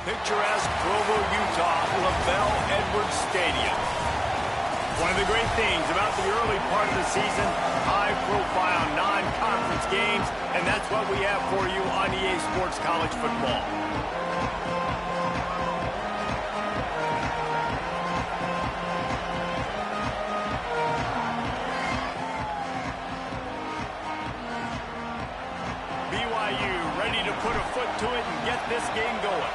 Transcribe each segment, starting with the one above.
picturesque Provo, Utah, LaBelle Edwards Stadium. One of the great things about the early part of the season, high-profile non-conference games, and that's what we have for you on EA Sports College Football. BYU ready to put a foot to it and get this game going.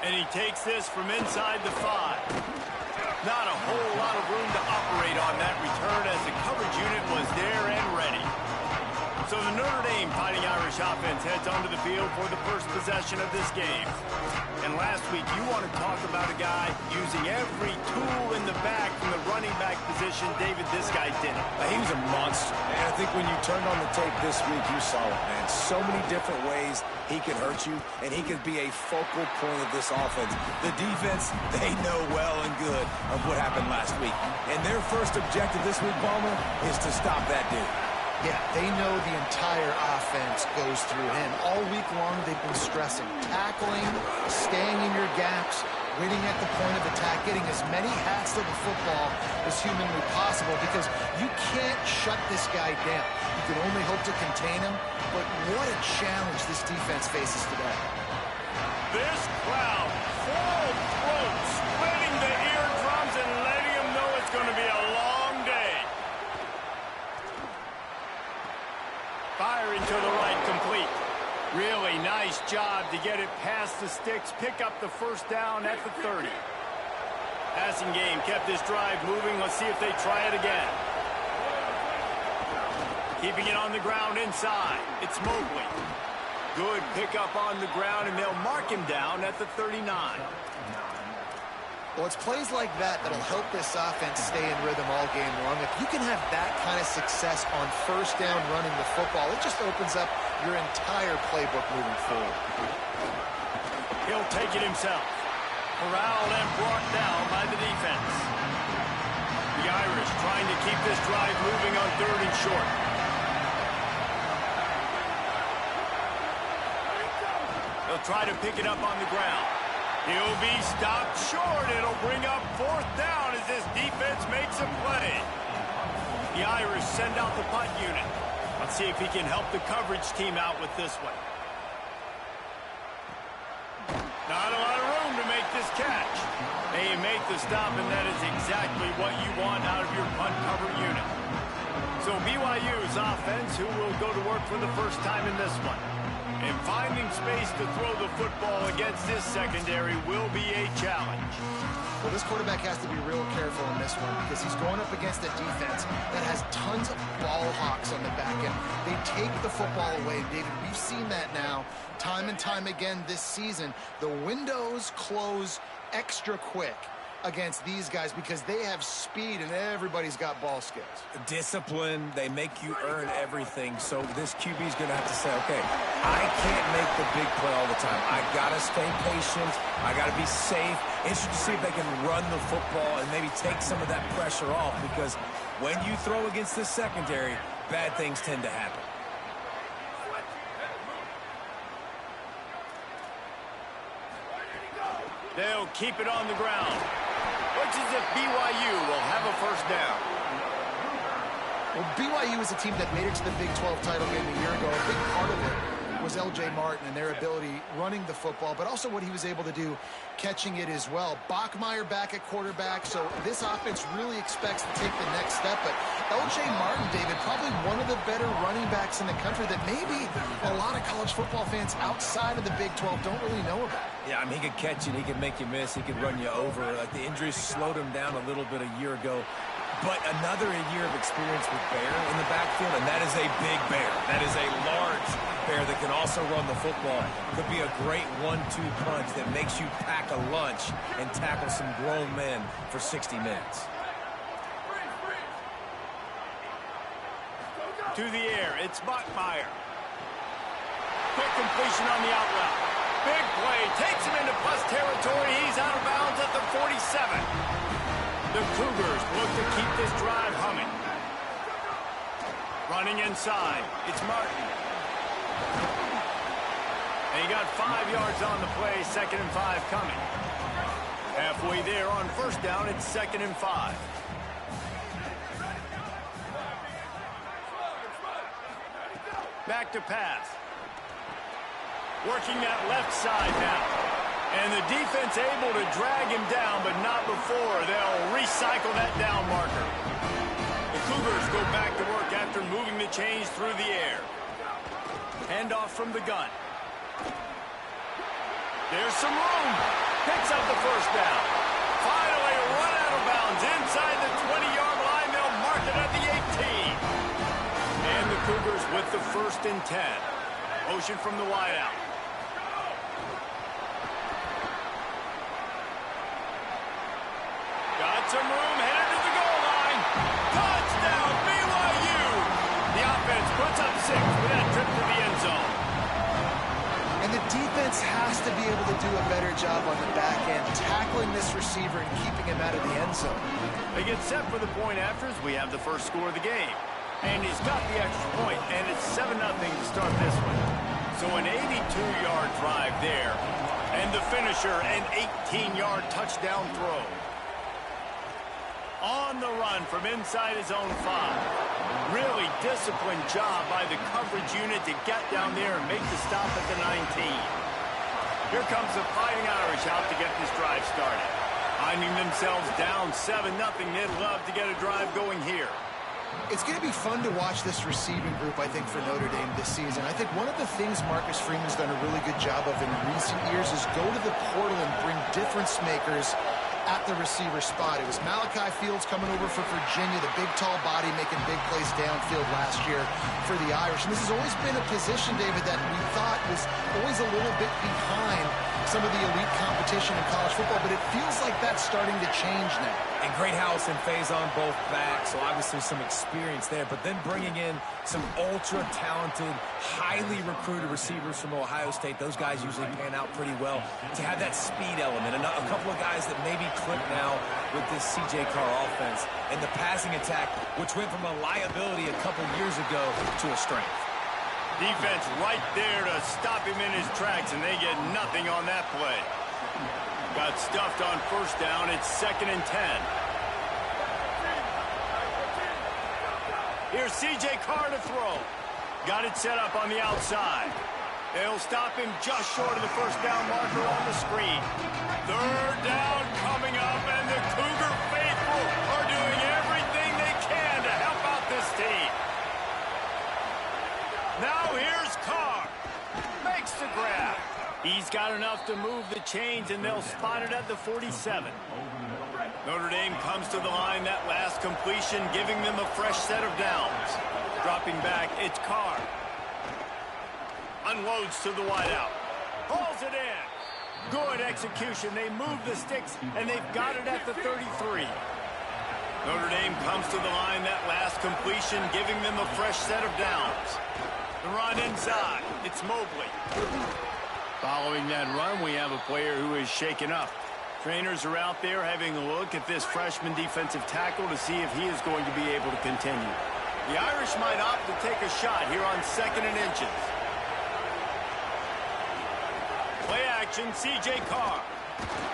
And he takes this from inside the 5. Not a whole lot of room to operate on that return as the coverage unit was there and ready. So the Notre Dame Fighting Irish offense heads onto the field for the first possession of this game. And last week, you want to talk about a guy using every tool in the bag from the running back position. David, this guy did it. He was a monster. And I think when you turned on the tape this week, you saw it, man. So many different ways he can hurt you, and he could be a focal point of this offense. The defense, they know well and good of what happened last week. And their first objective this week, Palmer, is to stop that dude. Yeah, they know the entire offense goes through him. All week long, they've been stressing tackling, staying in your gaps, winning at the point of attack, getting as many hats to the football as humanly possible, because you can't shut this guy down. You can only hope to contain him, but what a challenge this defense faces today. This crowd, full throat, splitting the eardrums and letting them know it's going to be a long day. Firing to the right, complete. Really nice job to get it past the sticks, pick up the first down at the 30. Passing game kept this drive moving. Let's see if they try it again. Keeping it on the ground inside. It's Mobley. Good pickup on the ground, and they'll mark him down at the 39. Well, it's plays like that that'll help this offense stay in rhythm all game long. If you can have that kind of success on first down running the football, it just opens up your entire playbook moving forward. He'll take it himself. Corralled and brought down by the defense. The Irish trying to keep this drive moving on 3rd and short. They'll try to pick it up on the ground. He'll be stopped short. It'll bring up 4th down as this defense makes a play. The Irish send out the punt unit. Let's see if he can help the coverage team out with this one. Not a lot of room to make this catch. They make the stop, and that is exactly what you want out of your punt cover unit. So BYU's offense, who will go to work for the first time in this one. And finding space to throw the football against this secondary will be a challenge. Well, this quarterback has to be real careful in this one because he's going up against a defense that has tons of ball hawks on the back end. They take the football away. David, we've seen that now time and time again this season. The windows close extra quick against these guys because they have speed and everybody's got ball skills. Discipline, they make you earn everything. So this QB is going to have to say, okay, I can't make the big play all the time. I got to stay patient. I got to be safe. Interesting to see if they can run the football and maybe take some of that pressure off, because when you throw against this secondary, bad things tend to happen. They'll keep it on the ground. Looks as if BYU will have a first down. Well, BYU is a team that made it to the Big 12 title game a year ago. A big part of it was L.J. Martin and their ability running the football, but also what he was able to do catching it as well. Bachmeier back at quarterback, so this offense really expects to take the next step. But L.J. Martin, David, probably one of the better running backs in the country that maybe a lot of college football fans outside of the Big 12 don't really know about. Yeah, I mean, he could catch it, he could make you miss, he could run you over. Like, the injuries slowed him down a little bit a year ago. But another year of experience with Bear in the backfield, and that is a big Bear. That is a large Bear that can also run the football. Could be a great 1-2 punch that makes you pack a lunch and tackle some grown men for 60 minutes. To the air, it's Bachmeier. Quick completion on the out route. Big play, takes him into plus territory. He's out of bounds at the 47. The Cougars look to keep this drive humming. Running inside, it's Martin. And he got 5 yards on the play, 2nd and 5 coming. Halfway there on first down, it's 2nd and 5. Back to pass. Working that left side now. And the defense able to drag him down, but not before they'll recycle that down marker. The Cougars go back to work after moving the chains through the air. Handoff from the gun. There's some room. Picks up the first down. Finally run out of bounds inside the 20-yard line. They'll mark it at the 18. And the Cougars with the 1st and 10. Motion from the wideout. Got some room, headed to the goal line. Touchdown, BYU! The offense puts up 6 with that trip to the end zone. And the defense has to be able to do a better job on the back end, tackling this receiver and keeping him out of the end zone. They get set for the point after as we have the first score of the game. And he's got the extra point, and it's 7-0 to start this one. So an 82-yard drive there. And the finisher, an 18-yard touchdown throw. On the run from inside his own 5. Really disciplined job by the coverage unit to get down there and make the stop at the 19. Here comes the Fighting Irish out to get this drive started. Finding themselves down 7-0, they'd love to get a drive going here. It's going to be fun to watch this receiving group, I think, for Notre Dame this season. I think one of the things Marcus Freeman's done a really good job of in recent years is go to the portal and bring difference makers at the receiver spot. It was Malachi Fields coming over for Virginia, the big, tall body making big plays downfield last year for the Irish. And this has always been a position, David, that we thought was always a little bit behind some of the elite competition in college football, but it feels like that's starting to change now. And great house and phase on both backs, so obviously some experience there, but then bringing in some ultra-talented, highly recruited receivers from Ohio State. Those guys usually pan out pretty well to have that speed element. And a couple of guys that maybe click now with this C.J. Carr offense and the passing attack, which went from a liability a couple years ago to a strength. Defense right there to stop him in his tracks, and they get nothing on that play. Got stuffed on first down. It's 2nd and 10. Here's C.J. Carr to throw. Got it set up on the outside. They'll stop him just short of the first down marker on the screen. 3rd down coming up, and the Cougar faithful are doing everything they can to help out this team. Now here's Carr. Makes the grab. He's got enough to move the chains, and they'll spot it at the 47. Notre Dame comes to the line that last completion, giving them a fresh set of downs. Dropping back, it's Carr. Unloads to the wideout. Hauls it in. Good execution. They move the sticks, and they've got it at the 33. Notre Dame comes to the line that last completion, giving them a fresh set of downs. The run inside. It's Mobley. Following that run, we have a player who is shaken up. Trainers are out there having a look at this freshman defensive tackle to see if he is going to be able to continue. The Irish might opt to take a shot here on 2nd and inches. Play action, C.J. Carr.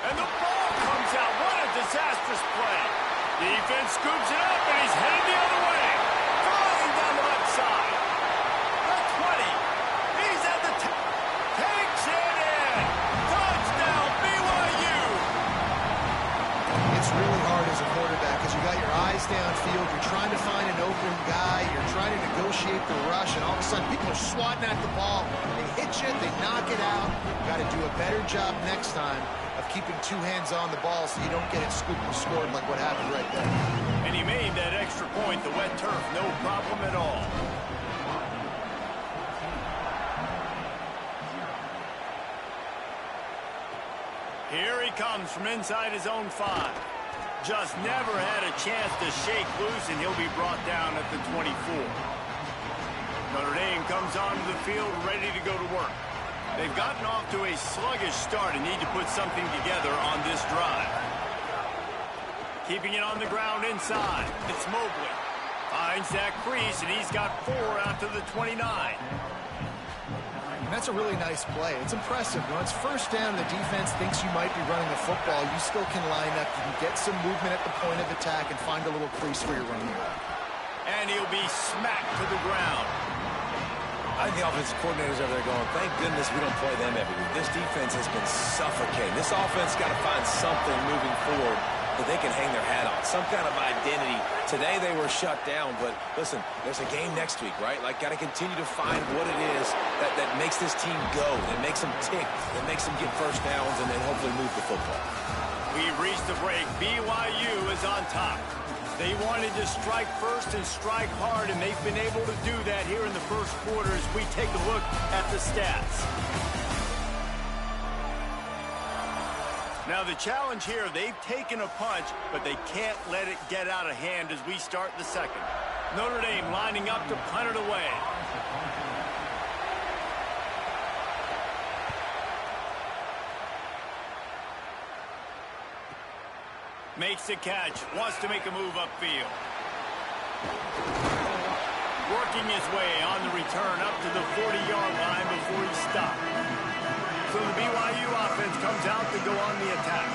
And the ball comes out. What a disastrous play. Defense scoops it up, and he's headed the other way. Flying down the left side. The 20. He's at the takes it in. Touchdown, BYU. It's really hard as a quarterback because you got your eyes downfield. You're trying to find an open guy. You're trying to negotiate the rush, and all of a sudden people are swatting at the ball. They hit you. They knock it out. You got to do a better job next time of keeping 2 hands on the ball so you don't get it scooped and scored like what happened right there. And he made that extra point, the wet turf, no problem at all. Here he comes from inside his own 5. Just never had a chance to shake loose, and he'll be brought down at the 24. Notre Dame comes onto the field ready to go to work. They've gotten off to a sluggish start and need to put something together on this drive. Keeping it on the ground inside. It's Mobley. Finds that crease, and he's got 4 out to the 29. And that's a really nice play. It's impressive. When it's first down, the defense thinks you might be running the football. You still can line up. You can get some movement at the point of attack and find a little crease for your running back. And he'll be smacked to the ground. I think the offensive coordinators over there going, thank goodness we don't play them every week. This defense has been suffocating. This offense got to find something moving forward that they can hang their hat on, some kind of identity. Today they were shut down, but listen, there's a game next week, right? Like, got to continue to find what it is that makes this team go, that makes them tick, that makes them get first downs, and then hopefully move the football. We've reached the break. BYU is on top. They wanted to strike first and strike hard, and they've been able to do that here in the first quarter as we take a look at the stats. Now the challenge here, they've taken a punch, but they can't let it get out of hand as we start the second. Notre Dame lining up to punt it away. Makes the catch, wants to make a move upfield. Working his way on the return up to the 40-yard line before he stopped. So the BYU offense comes out to go on the attack.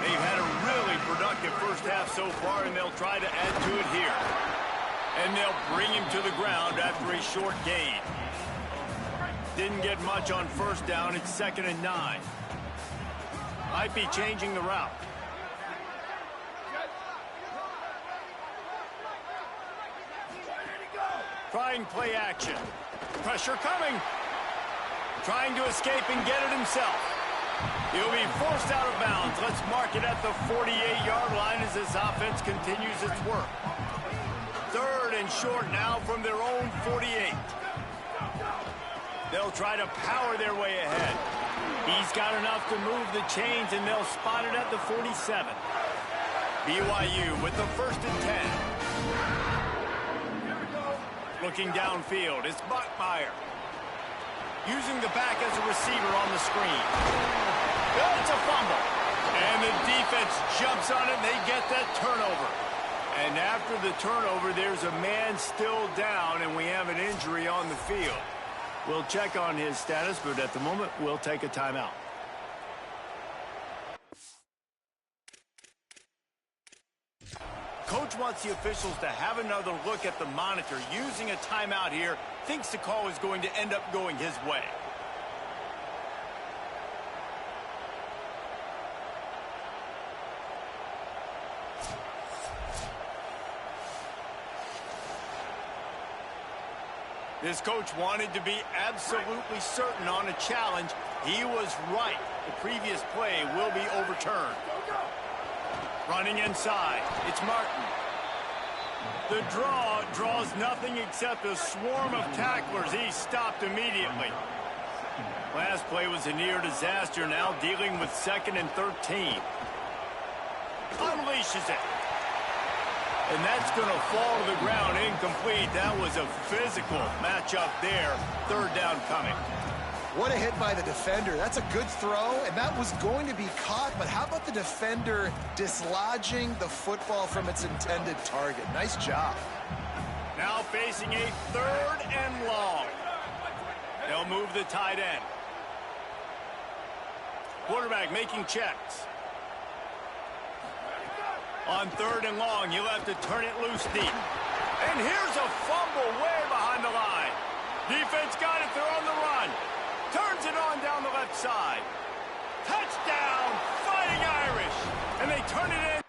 They've had a really productive first half so far, and they'll try to add to it here. And they'll bring him to the ground after a short gain. Didn't get much on first down. It's 2nd and 9. Might be changing the route. Trying play action. Pressure coming. Trying to escape and get it himself. He'll be forced out of bounds. Let's mark it at the 48-yard line as this offense continues its work. 3rd and short now from their own 48. They'll try to power their way ahead. He's got enough to move the chains, and they'll spot it at the 47. BYU with the 1st and 10. Looking downfield, it's Buckmeyer. Using the back as a receiver on the screen. It's a fumble. And the defense jumps on it, and they get that turnover. And after the turnover, there's a man still down, and we have an injury on the field. We'll check on his status, but at the moment, we'll take a timeout. Coach wants the officials to have another look at the monitor. Using a timeout here, thinks the call is going to end up going his way. This coach wanted to be absolutely certain on a challenge. He was right. The previous play will be overturned. Running inside, it's Martin. The draw draws nothing except a swarm of tacklers. He's stopped immediately. Last play was a near disaster, now dealing with 2nd and 13. Unleashes it. And that's going to fall to the ground incomplete. That was a physical matchup there. 3rd down coming. What a hit by the defender. That's a good throw, and that was going to be caught, but how about the defender dislodging the football from its intended target? Nice job. Now facing a 3rd and long. They'll move the tight end. Quarterback making checks. On 3rd and long, he'll have to turn it loose deep. And here's a fumble way behind the line. Defense got it, they're on the run. Turns it on down the left side. Touchdown, Fighting Irish. And they turn it in.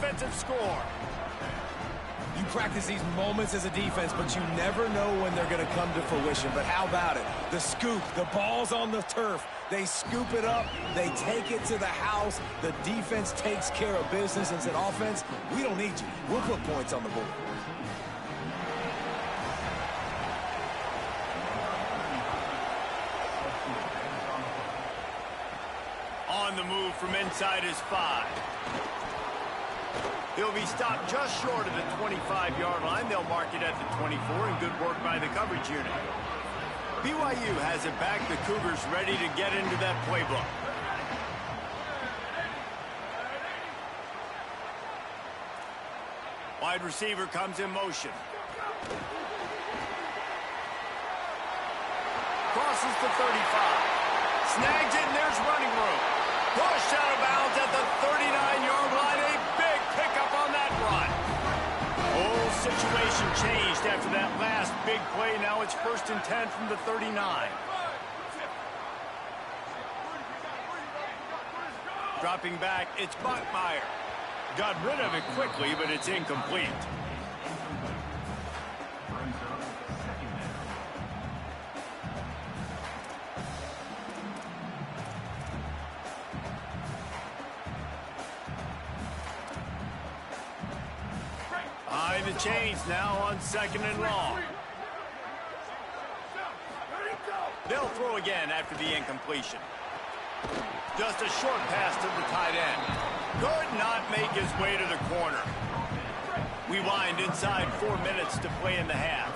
Defensive score. You practice these moments as a defense, but you never know when they're going to come to fruition. But how about it? The scoop, the ball's on the turf. They scoop it up. They take it to the house. The defense takes care of business and said, offense, we don't need you. We'll put points on the board. On the move from inside his 5. He'll be stopped just short of the 25-yard line. They'll mark it at the 24, and good work by the coverage unit. BYU has it back. The Cougars ready to get into that playbook. Wide receiver comes in motion. Crosses the 35. Snags it, and there's running room. Pushed out of bounds at the 39-yard line. A big pickup on that run. Whole situation changed after that last big play. Now it's 1st and 10 from the 39. Dropping back, it's Bachmeier. Got rid of it quickly, but it's incomplete. Behind the chains now on 2nd and long. They'll throw again after the incompletion. Just a short pass to the tight end. Could not make his way to the corner. We wind inside 4 minutes to play in the half.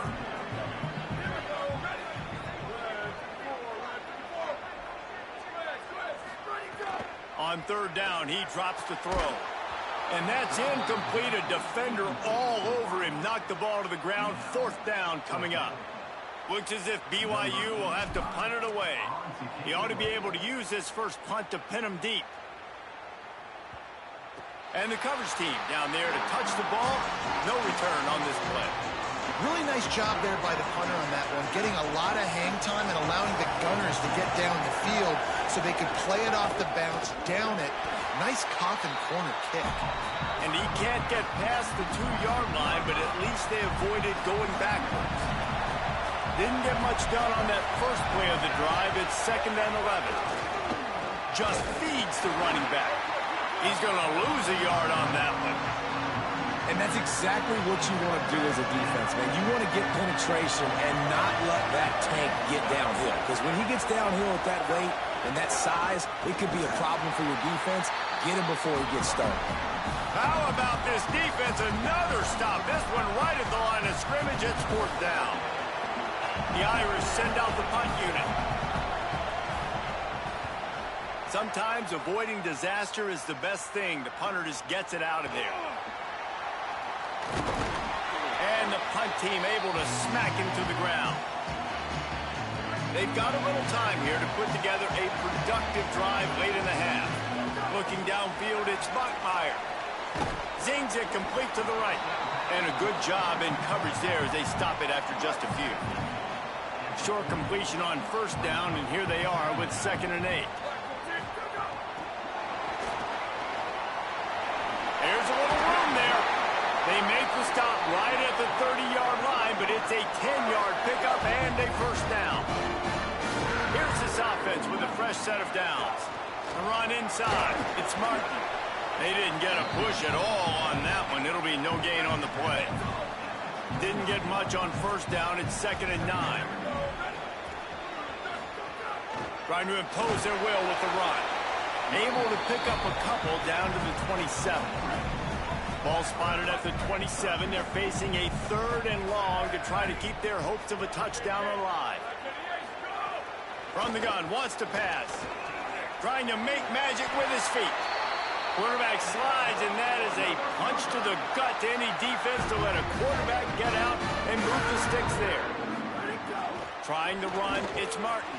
On 3rd down, he drops to throw. And that's incomplete. A defender all over him. Knocked the ball to the ground. 4th down coming up. Looks as if BYU will have to punt it away. He ought to be able to use this first punt to pin him deep. And the coverage team down there to touch the ball. No return on this play. Really nice job there by the punter on that one, getting a lot of hang time and allowing the gunners to get down the field so they could play it off the bounce, down it. Nice coffin corner kick. And he can't get past the 2-yard line, but at least they avoided going backwards. Didn't get much done on that first play of the drive. It's 2nd and 11. Just feeds the running back. He's going to lose a yard on that one. And that's exactly what you want to do as a defense, man. You want to get penetration and not let that tank get downhill. Because when he gets downhill at that weight and that size, it could be a problem for your defense. Get him before he gets started. How about this defense? Another stop. This one right at the line of scrimmage. It's 4th down. The Irish send out the punt unit. Sometimes avoiding disaster is the best thing. The punter just gets it out of there. And the punt team able to smack him to the ground. They've got a little time here to put together a productive drive late in the half. Looking downfield, it's Bachmeier. Zings it complete to the right. And a good job in coverage there as they stop it after just a few. Short completion on 1st down, and here they are with 2nd and 8. There's a little room there. They make the stop right at the 30-yard line, but it's a 10-yard pickup and a 1st down. Here's this offense with a fresh set of downs. The run inside. It's Martin. They didn't get a push at all on that one. It'll be no gain on the play. Didn't get much on 1st down. It's 2nd and 9. Trying to impose their will with the run. Able to pick up a couple down to the 27. Ball spotted at the 27. They're facing a 3rd and long to try to keep their hopes of a touchdown alive. From the gun, wants to pass. Trying to make magic with his feet. Quarterback slides, and that is a punch to the gut to any defense to let a quarterback get out and move the sticks there. Trying to run, it's Martin.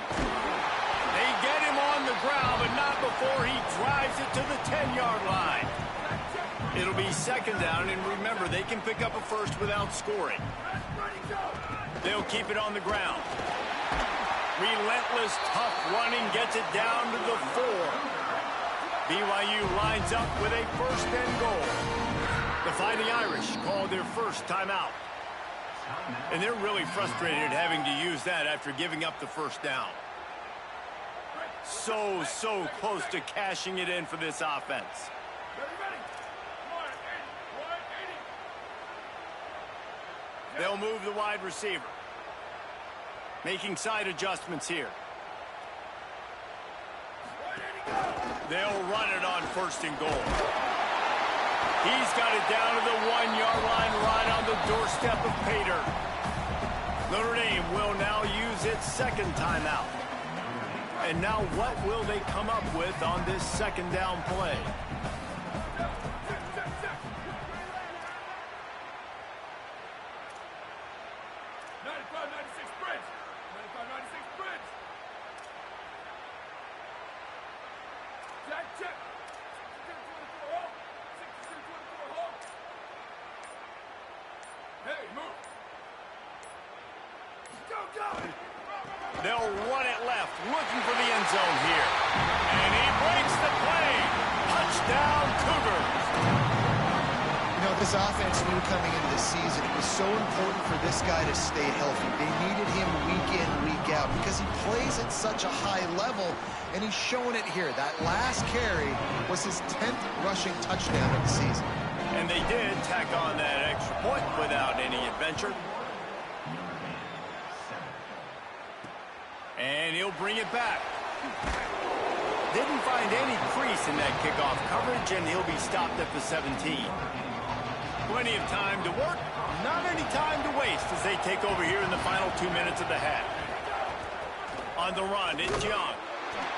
They get him on the ground, but not before he drives it to the 10-yard line. It'll be 2nd down, and remember, they can pick up a first without scoring. They'll keep it on the ground. Relentless, tough running gets it down to the 4. BYU lines up with a 1st and goal. The Fighting Irish called their first timeout. And they're really frustrated having to use that after giving up the 1st down. So close to cashing it in for this offense. They'll move the wide receiver. Making side adjustments here. They'll run it on 1st and goal. He's got it down to the 1-yard line, right on the doorstep of pay dirt. Notre Dame will now use its 2nd timeout. And now what will they come up with on this 2nd down play? They'll run it left, looking for the end zone here. And he breaks the play. Touchdown, Cougars. You know, this offense knew coming into the season it was so important for this guy to stay healthy. They needed him week in, week out because he plays at such a high level, and he's showing it here. That last carry was his 10th rushing touchdown of the season. And they did tack on that extra point without any adventure. And he'll bring it back. Didn't find any crease in that kickoff coverage, and he'll be stopped at the 17. Plenty of time to work, not any time to waste as they take over here in the final 2 minutes of the half. On the run, it's Young.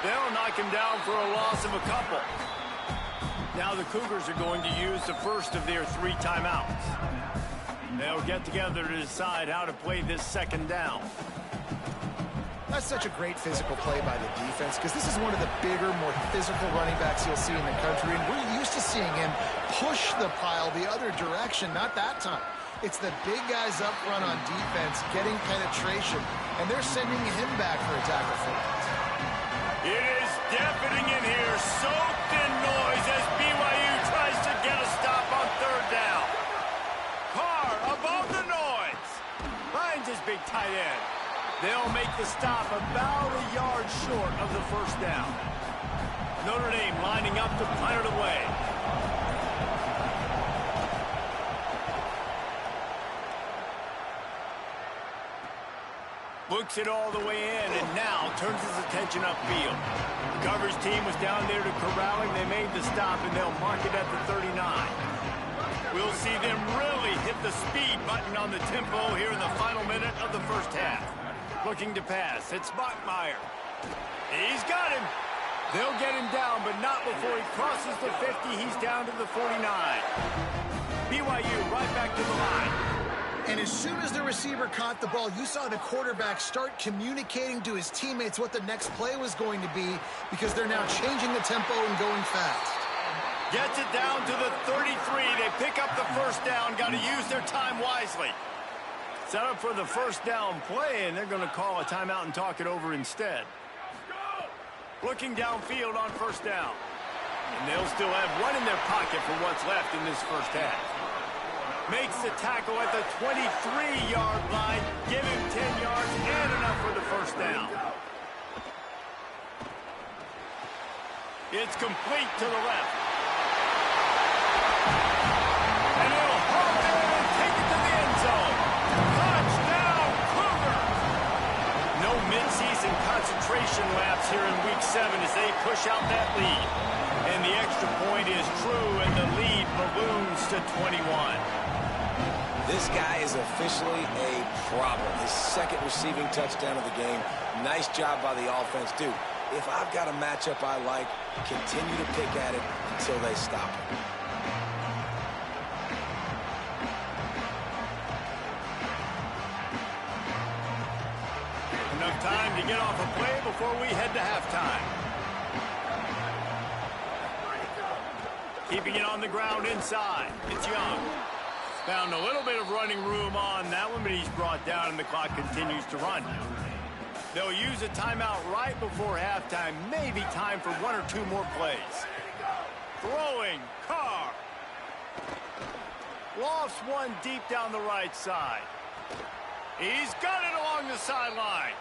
They'll knock him down for a loss of a couple. Now the Cougars are going to use the first of their 3 timeouts. They'll get together to decide how to play this 2nd down. That's such a great physical play by the defense because this is one of the bigger, more physical running backs you'll see in the country, and we're used to seeing him push the pile the other direction, not that time. It's the big guys up front on defense getting penetration, and they're sending him back for a tackle for it. It is deafening in here, soaked in noise as BYU tries to get a stop on 3rd down. Carr above the noise. Finds his big tight end. They'll make the stop about a yard short of the 1st down. Notre Dame lining up to punt it away. Looks it all the way in and now turns his attention upfield. The coverage team was down there to corral him. They made the stop and they'll mark it at the 39. We'll see them really hit the speed button on the tempo here in the final minute of the 1st half. Looking to pass. It's Bachmeier. He's got him. They'll get him down, but not before he crosses the 50. He's down to the 49. BYU right back to the line. And as soon as the receiver caught the ball, you saw the quarterback start communicating to his teammates what the next play was going to be because they're now changing the tempo and going fast. Gets it down to the 33. They pick up the 1st down. Got to use their time wisely. Set up for the 1st down play, and they're going to call a timeout and talk it over instead. Looking downfield on 1st down. And they'll still have one in their pocket for what's left in this 1st half. Makes the tackle at the 23-yard line. Give him 10 yards and enough for the 1st down. It's complete to the left. And he'll haul it in and take it to the end zone. Touchdown, Cougars! No midseason concentration laps here in Week 7 as they push out that lead. And the extra point is true, and the lead balloons to 21. This guy is officially a problem. His 2nd receiving touchdown of the game. Nice job by the offense, dude. If I've got a matchup I like, continue to pick at it until they stop it. Enough time to get off a play before we head to halftime. Keeping it on the ground inside. It's Young. Found a little bit of running room on that one, but he's brought down and the clock continues to run. They'll use a timeout right before halftime. Maybe time for 1 or 2 more plays. Throwing, Carr. Lofts one deep down the right side. He's got it along the sideline.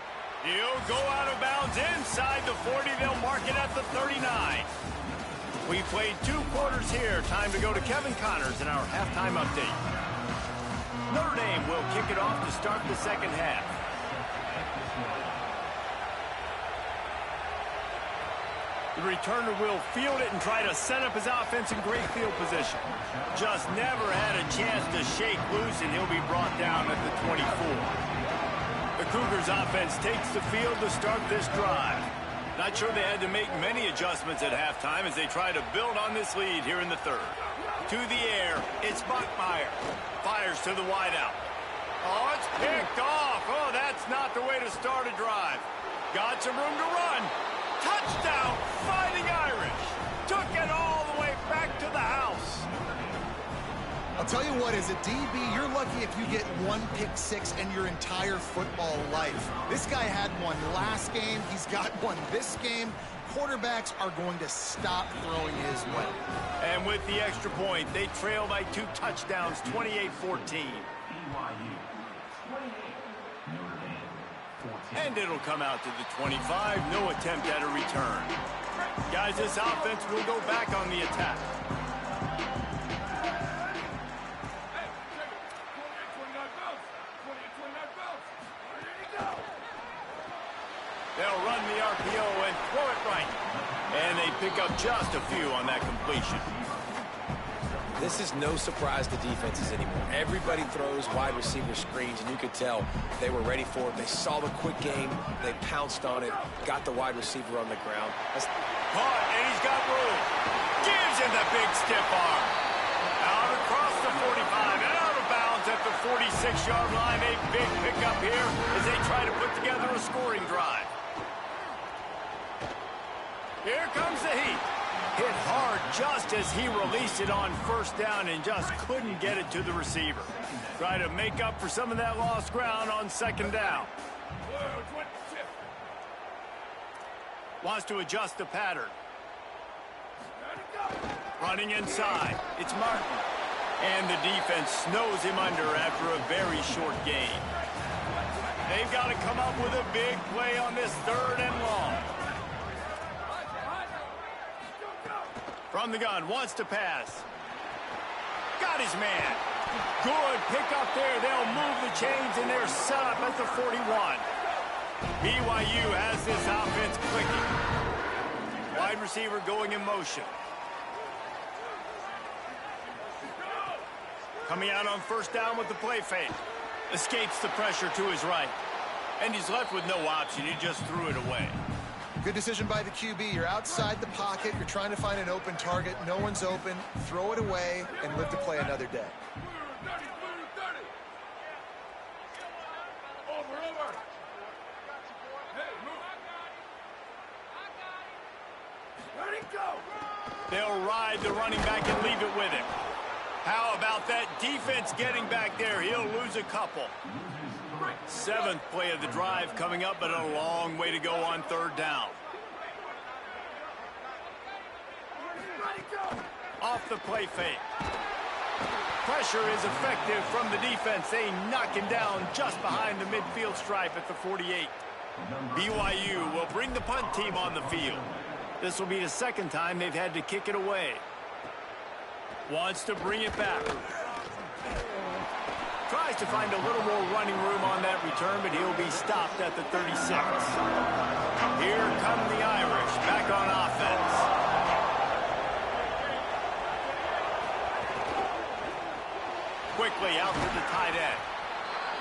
He'll go out of bounds inside the 40. They'll mark it at the 39. We played 2 quarters here. Time to go to Kevin Connors in our halftime update. Notre Dame will kick it off to start the 2nd half. The returner will field it and try to set up his offense in great field position. Just never had a chance to shake loose, and he'll be brought down at the 24. The Cougars offense takes the field to start this drive. Not sure they had to make many adjustments at halftime as they try to build on this lead here in the third. To the air, it's Buckmeyer. Fires to the wideout. Oh, it's picked off. Oh, that's not the way to start a drive. Got some room to run. Touchdown, Fighting Irish. Took it all the way back to the house. I'll tell you what, as a DB, you're lucky if you get one pick six in your entire football life. This guy had one last game. He's got one this game. Quarterbacks are going to stop throwing his way. And with the extra point, they trail by 2 touchdowns, 28-14. And it'll come out to the 25. No attempt at a return. Guys, this offense will go back on the attack. They'll run the RPO and throw it right. And they pick up just a few on that completion. This is no surprise to defenses anymore. Everybody throws wide receiver screens, and you could tell they were ready for it. They saw the quick game. They pounced on it, got the wide receiver on the ground. Caught, and he's got room. Gives him the big stiff arm. Out across the 45 and out of bounds at the 46-yard line. A big pickup here as they try to put together a scoring drive. Here comes the heat. Hit hard just as he released it on first down and just couldn't get it to the receiver. Try to make up for some of that lost ground on second down. Wants to adjust the pattern. Running inside. It's Martin. And the defense snows him under after a very short gain. They've got to come up with a big play on this third and long. From the gun, wants to pass. Got his man. Good pick up there. They'll move the chains, and they're set up at the 41. BYU has this offense clicking. Wide receiver going in motion. Coming out on first down with the play fake. Escapes the pressure to his right. And he's left with no option. He just threw it away. Good decision by the QB. You're outside the pocket. You're trying to find an open target. No one's open. Throw it away and live to play another day. They'll ride the running back and leave it with him. How about that defense getting back there? He'll lose a couple. 7th play of the drive coming up, but a long way to go on third down. Off the play fake. Pressure is effective from the defense. They knock him down just behind the midfield stripe at the 48. BYU will bring the punt team on the field. This will be the second time they've had to kick it away. Wants to bring it back. Tries to find a little more running room on that return, but he'll be stopped at the 36. Here come the Irish back on offense. Quickly out to the tight end.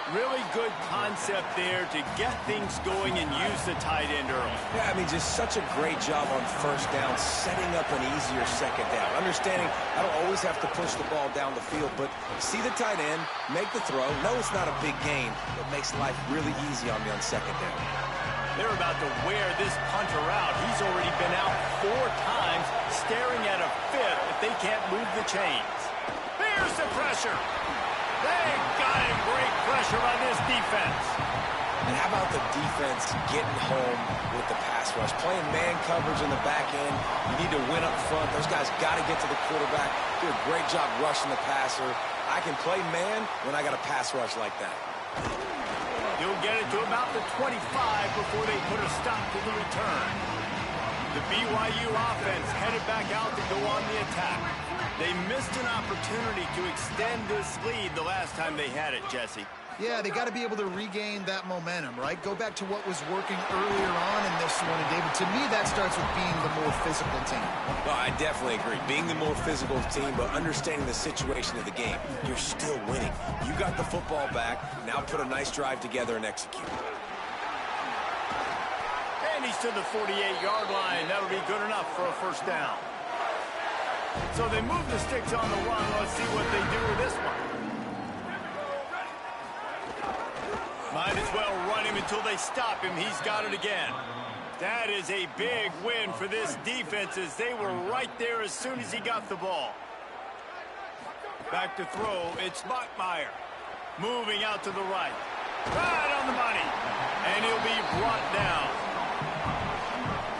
Really good concept there to get things going and use the tight end early. Yeah, I mean, just such a great job on first down, setting up an easier second down. Understanding I don't always have to push the ball down the field, but see the tight end, make the throw. No, it's not a big gain, but makes life really easy on me on second down. They're about to wear this punter out. He's already been out 4 times, staring at a 5th if they can't move the chains. There's the pressure. They got him. Great pressure on this defense. And how about the defense getting home with the pass rush? Playing man coverage in the back end. You need to win up front. Those guys got to get to the quarterback. Do a great job rushing the passer. I can play man when I got a pass rush like that. He'll get it to about the 25 before they put a stop to the return. The BYU offense headed back out to go on the attack. They missed an opportunity to extend this lead the last time they had it, Jesse. Yeah, they got to be able to regain that momentum, right? Go back to what was working earlier on in this one. And, David, to me, that starts with being the more physical team. Well, I definitely agree. Being the more physical team, but understanding the situation of the game. You're still winning. You got the football back. Now put a nice drive together and execute. And he's to the 48-yard line. That'll be good enough for a first down. So they move the sticks on the run. Let's see what they do with this one. Might as well run him until they stop him. He's got it again. That is a big win for this defense as they were right there as soon as he got the ball. Back to throw. It's Bachmeier. Moving out to the right. Right on the money. And he'll be brought down.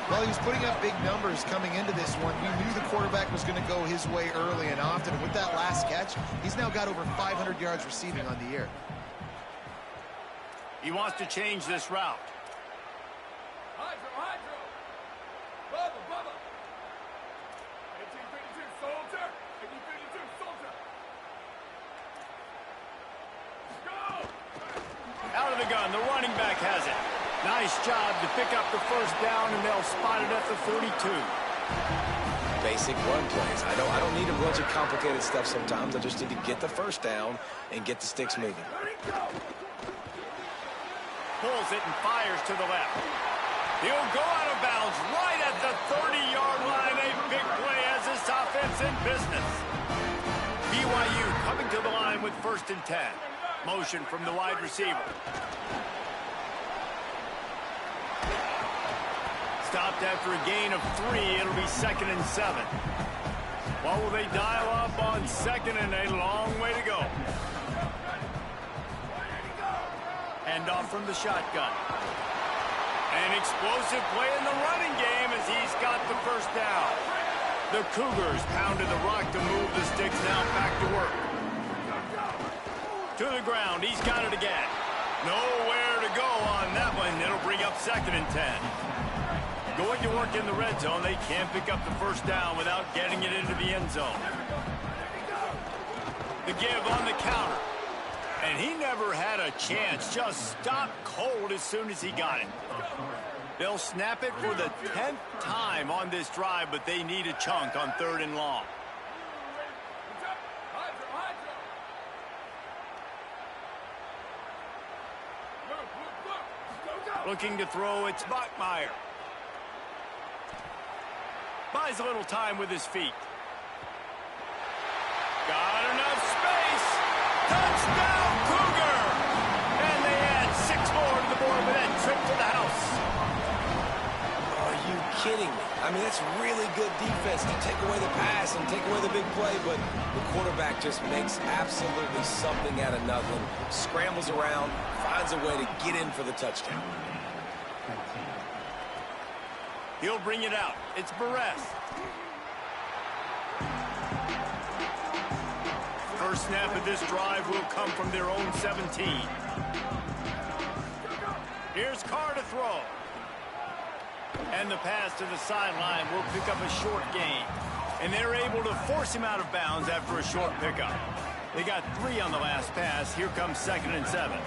Well, he was putting up big numbers coming into this one. We knew the quarterback was going to go his way early and often. And with that last catch, he's now got over 500 yards receiving on the year. He wants to change this route. Bubba. 1832, soldier. 1832, soldier. Go! Out of the gun, the running back has it. Nice job to pick up the first down, and they'll spot it at the 42. Basic run plays. I don't need a bunch of complicated stuff sometimes. I just need to get the first down and get the sticks moving. Pulls it and fires to the left. He'll go out of bounds right at the 30-yard line. A big play as this offense in business. BYU coming to the line with 1st and 10. Motion from the wide receiver. Stopped after a gain of 3. It'll be 2nd and 7. What will they dial up on 2nd and a long way to go? Handoff from the shotgun. An explosive play in the running game as he's got the first down. The Cougars pounded the rock to move the sticks. Now back to work. To the ground. He's got it again. Nowhere to go on that one. It'll bring up 2nd and 10. Going to work in the red zone. They can't pick up the first down without getting it into the end zone. The give on the counter. And he never had a chance. Just stopped cold as soon as he got it. They'll snap it for the 10th time on this drive, but they need a chunk on 3rd and long. Looking to throw, it's Bachmeier. Buys a little time with his feet. Got enough space. Touchdown, Cougar! And they add 6 more to the board with that trip to the house. Are you kidding me? I mean, that's really good defense to take away the pass and take away the big play, but the quarterback just makes absolutely something out of nothing, scrambles around, finds a way to get in for the touchdown. He'll bring it out. It's Barres. First snap of this drive will come from their own 17. Here's Carr to throw. And the pass to the sideline will pick up a short gain. And they're able to force him out of bounds after a short pickup. They got 3 on the last pass. Here comes 2nd and 7.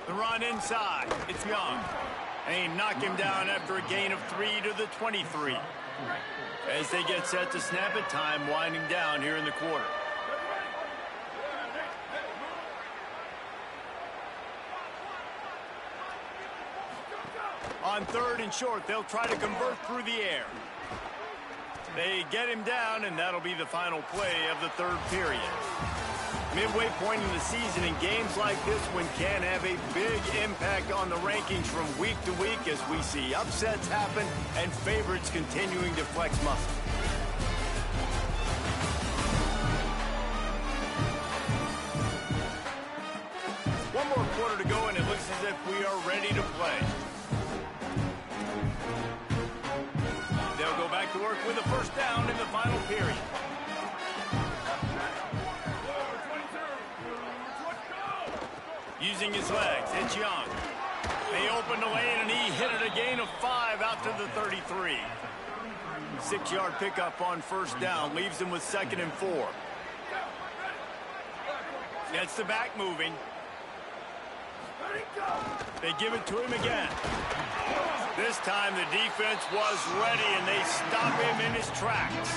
The run inside. It's Young. And he knocked him down after a gain of 3 to the 23. As they get set to snap it, time winding down here in the quarter. On 3rd and short, they'll try to convert through the air. They get him down, and that'll be the final play of the 3rd period. Midway point in the season, in games like this one can have a big impact on the rankings from week to week as we see upsets happen and favorites continuing to flex muscle. One more quarter to go, and it looks as if we are ready to play. They'll go back to work with a first down in the final period. Using his legs, it's Young. They open the lane, and he hit it a gain of 5 out to the 33. 6-yard pickup on first down. Leaves them with 2nd and 4. Gets the back moving. They give it to him again. This time the defense was ready, and they stop him in his tracks.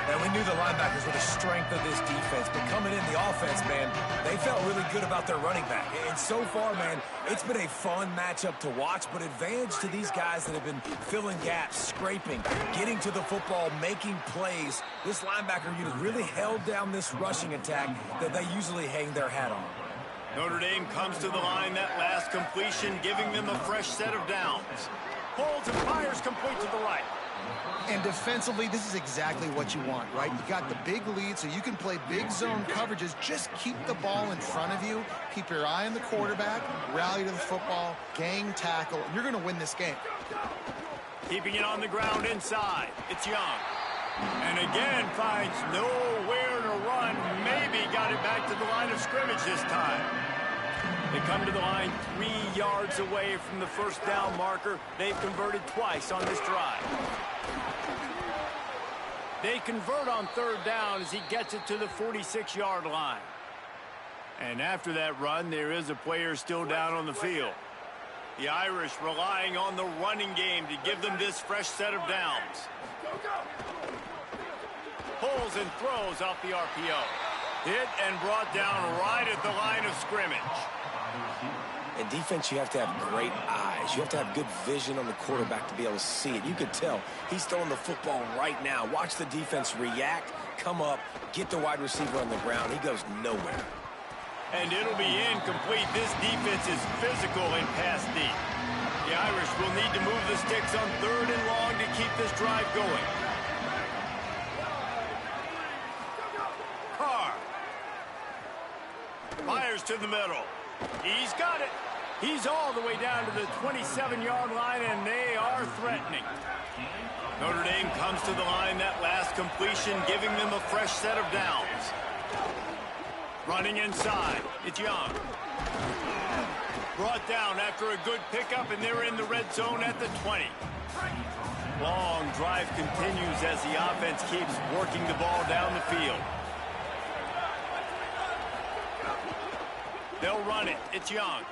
And we knew the linebackers were the strength of this defense, but coming in the offense, man, they felt really good about their running back. And so far, man, it's been a fun matchup to watch, but advantage to these guys that have been filling gaps, scraping, getting to the football, making plays. This linebacker unit really held down this rushing attack that they usually hang their hat on. Notre Dame comes to the line that last completion, giving them a fresh set of downs. Holds and fires complete to the right. And defensively, this is exactly what you want, right? You got the big lead, so you can play big zone coverages. Just keep the ball in front of you. Keep your eye on the quarterback. Rally to the football. Gang tackle. You're going to win this game. Keeping it on the ground inside. It's Young. And again finds nowhere to run. Maybe got it back to the line of scrimmage this time. They come to the line 3 yards away from the first down marker. They've converted twice on this drive. They convert on 3rd down as he gets it to the 46-yard line. And after that run, there is a player still down on the field. The Irish relying on the running game to give them this fresh set of downs. Pulls and throws off the RPO. Hit and brought down right at the line of scrimmage. In defense, you have to have great eyes. You have to have good vision on the quarterback to be able to see it. You could tell he's throwing the football right now. Watch the defense react, come up, get the wide receiver on the ground. He goes nowhere. And it'll be incomplete. This defense is physical and pass deep. The Irish will need to move the sticks on 3rd and long to keep this drive going. Carr fires to the middle. He's got it. He's all the way down to the 27-yard line, and they are threatening. Notre Dame comes to the line that last completion, giving them a fresh set of downs. Running inside. It's Young. Brought down after a good pickup, and they're in the red zone at the 20. Long drive continues as the offense keeps working the ball down the field. They'll run it. It's Young.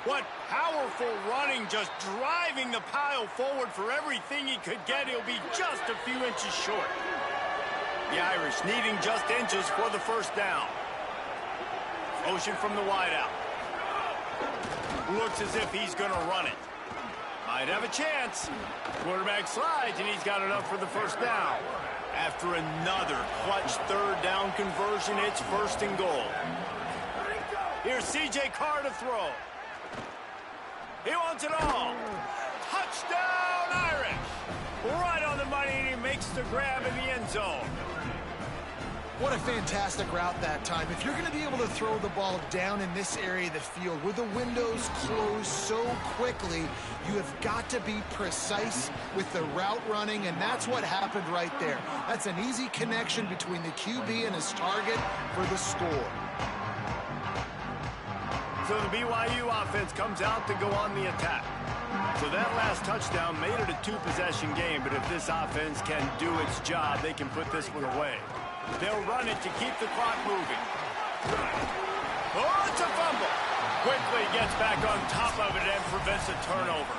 What powerful running, just driving the pile forward for everything he could get. He'll be just a few inches short. The Irish needing just inches for the first down. Motion from the wideout. Looks as if he's going to run it. Might have a chance. Quarterback slides, and he's got enough for the first down. After another clutch 3rd down conversion, it's 1st and goal. Here's C.J. Carr to throw. He wants it all. Touchdown, Irish. Right on the money, and he makes the grab in the end zone. What a fantastic route that time. If you're going to be able to throw the ball down in this area of the field where the windows close so quickly, you have got to be precise with the route running, and that's what happened right there. That's an easy connection between the QB and his target for the score. So the BYU offense comes out to go on the attack. So that last touchdown made it a 2-possession game, but if this offense can do its job, they can put this one away. They'll run it to keep the clock moving. Oh, it's a fumble. Quickly gets back on top of it and prevents a turnover.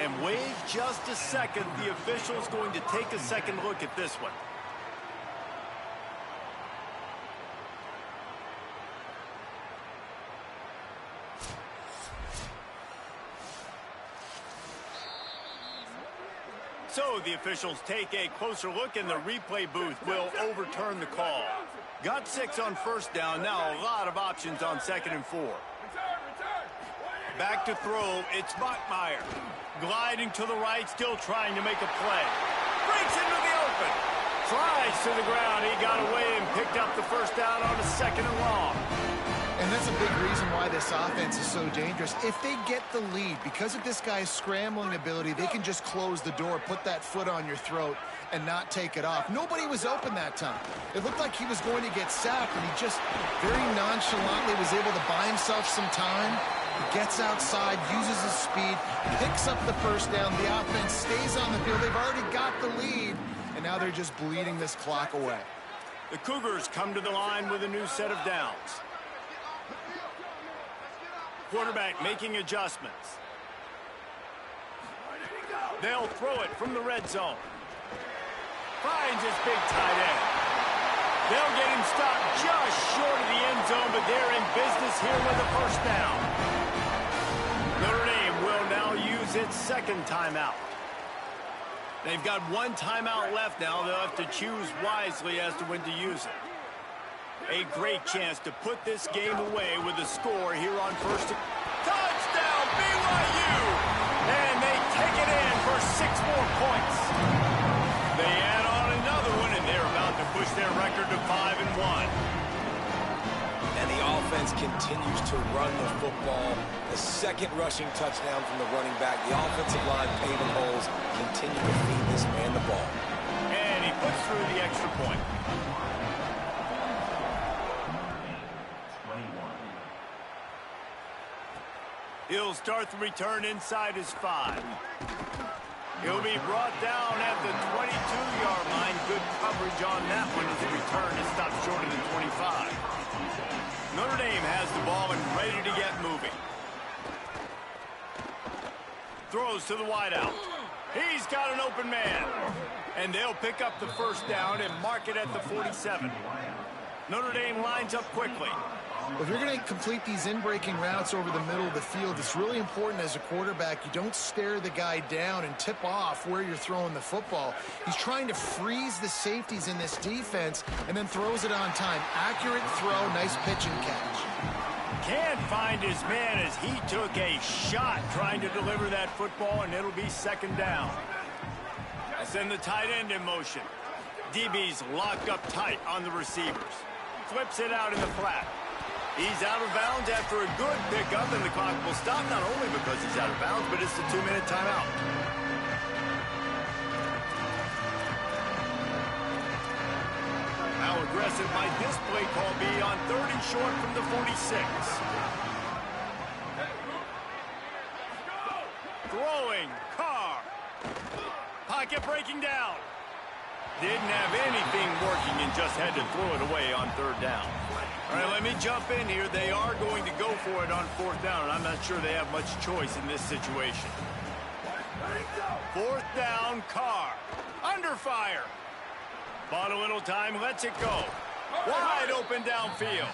And wait just a second. The official's going to take a second look at this one. So the officials take a closer look, and the replay booth will overturn the call. Got 6 on first down. Now a lot of options on 2nd and 4. Back to throw. It's Bachmeier. Gliding to the right, still trying to make a play. Breaks into the open. Slides to the ground. He got away and picked up the first down on a 2nd and long. And that's a big reason why this offense is so dangerous. If they get the lead, because of this guy's scrambling ability, they can just close the door, put that foot on your throat, and not take it off. Nobody was open that time. It looked like he was going to get sacked, and he just very nonchalantly was able to buy himself some time He gets outside, uses his speed, picks up the first down. The offense stays on the field. They've already got the lead, and now they're just bleeding this clock away. The Cougars come to the line with a new set of downs. Quarterback making adjustments. They'll throw it from the red zone. Finds his big tight end. They'll get him stopped just short of the end zone, but they're in business here with a first down. Notre Dame will now use its second timeout. They've got one timeout left now. They'll have to choose wisely as to when to use it. A great chance to put this game away with a score here on first. Touchdown, BYU! And they take it in for 6 more points. They add on another one, and they're about to push their record to 5-1. And the offense continues to run the football. The second rushing touchdown from the running back. The offensive line paving holes. Continue to feed this man the ball. And he puts through the extra point. He'll start the return inside his 5. He'll be brought down at the 22-yard line. Good coverage on that one as the return is stopped short of the 25. Notre Dame has the ball and ready to get moving. Throws to the wideout. He's got an open man. And they'll pick up the first down and mark it at the 47. Notre Dame lines up quickly. If you're going to complete these in-breaking routes over the middle of the field, it's really important as a quarterback you don't stare the guy down and tip off where you're throwing the football. He's trying to freeze the safeties in this defense and then throws it on time. Accurate throw, nice pitch and catch. Can't find his man as he took a shot trying to deliver that football, and it'll be second down. I send the tight end in motion. DB's locked up tight on the receivers. Flips it out in the flat. He's out of bounds after a good pickup, and the clock will stop not only because he's out of bounds, but it's the 2-minute timeout. How aggressive might this play call be on 3rd and short from the 46? Throwing, Carr. Pocket breaking down. Didn't have anything working and just had to throw it away on 3rd down. All right, let me jump in here. They are going to go for it on 4th down, and I'm not sure they have much choice in this situation. 4th down, Carr. Under fire. Bought a little time, lets it go. Wide open downfield.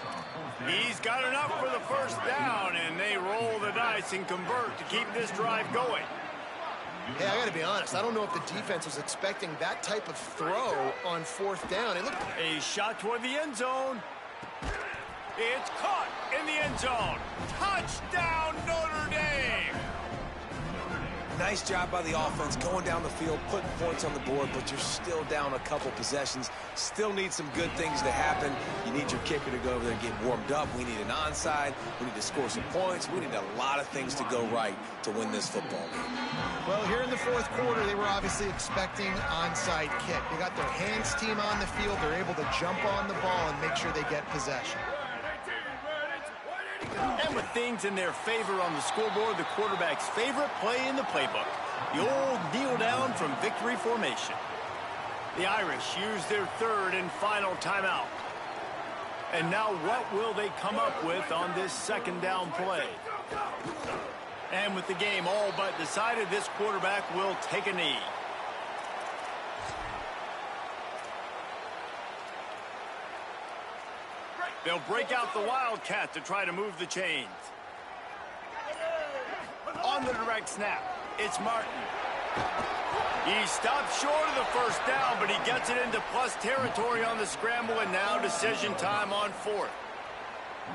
He's got enough for the first down, and they roll the dice and convert to keep this drive going. Hey, I got to be honest. I don't know if the defense was expecting that type of throw on 4th down. It looked... A shot toward the end zone. It's caught in the end zone. Touchdown, Notre Dame. Nice job by the offense going down the field, putting points on the board, but you're still down a couple possessions. Still need some good things to happen. You need your kicker to go over there and get warmed up. We need an onside. We need to score some points. We need a lot of things to go right to win this football game. Well, here in the 4th quarter, they were obviously expecting onside kick. They got their hands team on the field. They're able to jump on the ball and make sure they get possession. And with things in their favor on the scoreboard, the quarterback's favorite play in the playbook, the old kneel down from victory formation. The Irish use their 3rd and final timeout. And now what will they come up with on this 2nd down play? And with the game all but decided, this quarterback will take a knee. They'll break out the Wildcat to try to move the chains. On the direct snap, it's Martin. He stops short of the first down, but he gets it into plus territory on the scramble, and now decision time on 4th.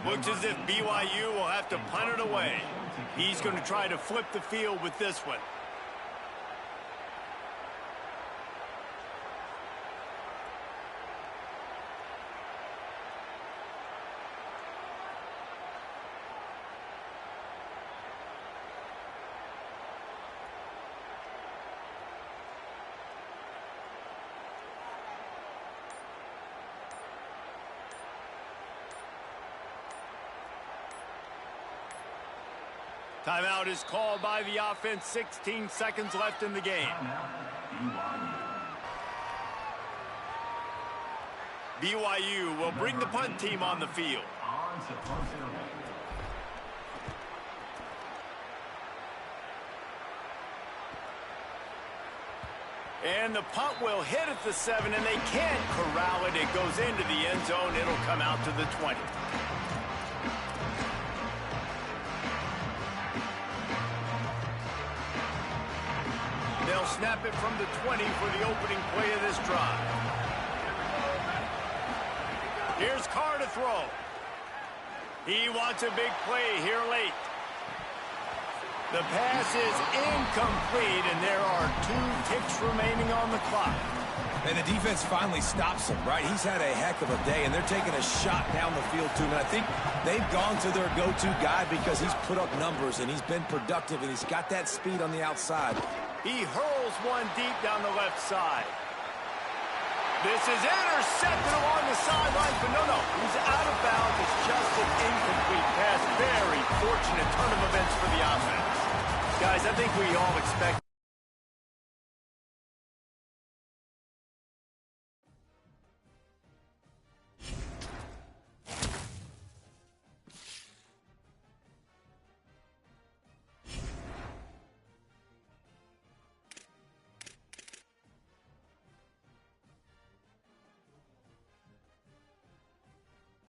Looks as if BYU will have to punt it away. He's going to try to flip the field with this one. Timeout is called by the offense. 16 seconds left in the game. BYU will bring the punt team on the field. And the punt will hit at the 7, and they can't corral it. It goes into the end zone. It'll come out to the 20. They'll snap it from the 20 for the opening play of this drive. Here's Carr to throw. He wants a big play here late. The pass is incomplete, and there are 2 ticks remaining on the clock. And the defense finally stops him, right? He's had a heck of a day, and they're taking a shot down the field to him. And I think they've gone to their go-to guy because he's put up numbers, and he's been productive, and he's got that speed on the outside. He hurls one deep down the left side. This is intercepted along the sideline, but no, he's out of bounds. It's just an incomplete pass. Very fortunate turn of events for the offense. Guys, I think we all expect